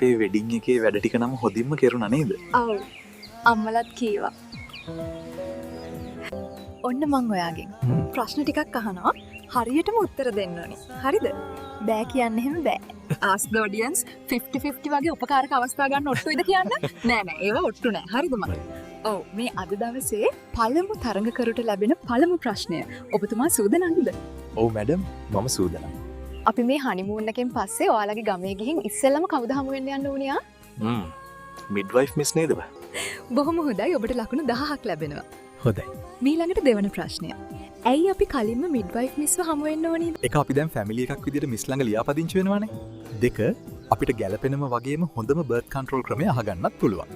අපේ වෙඩිං එකේ වැඩ ටික නම් හොඳින්ම කෙරුණා නේද? ඔව්. අම්මලත් කීවා. ඔන්න මං ඔයාගෙන් ප්‍රශ්න ටිකක් අහනවා. හරියටම උත්තර දෙන්න ඕනි. හරිද? බෑ කියන්න එහෙම බෑ. Ask the audience 50-50 වගේ උපකාරක අවස්ථා ගන්න ඔට්ටුයිද කියන්න? නෑ නෑ ඒව ඔට්ටු නෑ. හරිද මම? ඔව් මේ අද දවසේ පළමු තරඟකරුට ලැබෙන පළමු ප්‍රශ්නය. ඔබතුමා සූදානම්ද? ඔව් මැඩම් මම සූදානම්. අපි මේ හනිමූන් එකෙන් පස්සේ ඔයාලගේ ගමේ ගිහින් ඉස්සෙල්ලම කවුද හමු වෙන්න යන්න ඕනියා? මිඩ්වයිෆ් මිස් නේද බා? බොහොම හොඳයි. ඔබට ලකුණු 1000ක් ලැබෙනවා. හොඳයි. මීළඟට දෙවන ප්‍රශ්නය. ඇයි අපි කලින්ම මිඩ්වයිෆ් මිස්ව හමු වෙන්න ඕනේ? එක අපි දැන් ෆැමිලි එකක් විදිහට මිස් ළඟ ලියාපදිංචි වෙනවානේ. දෙක අපිට ගැළපෙනම වගේම හොඳම බර්ත් කන්ට්‍රෝල් ක්‍රමය අහගන්නත් පුළුවන්.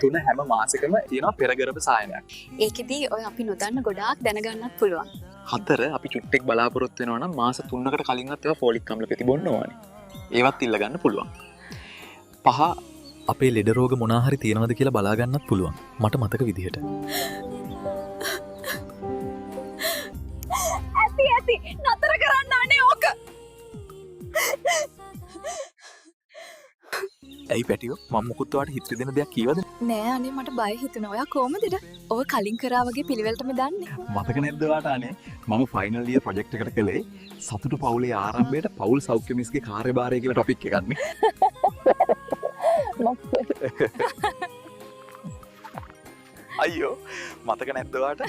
තුන හැම මාසෙකම තියෙනවා පෙරගර්භ සායනයක්. ඒකෙදී ඔය අපි නොදන්න ගොඩාක් දැනගන්නත් පුළුවන්. හතර අපි චුට්ටෙක් බලාපොරොත්තු වෙනවා නම් මාස 3කට කලින්වත් ඒවා ෆෝලික් අම්ල පෙති බොන්න ඕනේ. ඒවත් ඉල්ල ගන්න පුළුවන්. පහ අපේ ලෙඩ රෝග මොනා හරි තියෙනවද කියලා බලා ගන්නත් පුළුවන්. මට මතක විදිහට. ඇති නතර කරන්න අනේ ඕක. ඇයි පැටියෝ මම මුකුත් ඔයාලට හිතේ දෙන දෙයක් කීවද? නෑ අනේ මට බය හිතුණා. ඔයා කොහමදද? ඔය කලින් කරා වගේ පිළිවෙලටම දන්නේ. මතක නැද්ද ඔයාට අනේ මම ෆයිනල් ඉයර් ප්‍රොජෙක්ට් එකට කළේ සතුටු පවුලේ ආරම්භයට පවුල් සෞඛ්‍ය මිස්ගේ කාර්යභාරය කියලා ටොපික් එකක් නේ. අයියෝ මතක නැද්ද ඔයාට?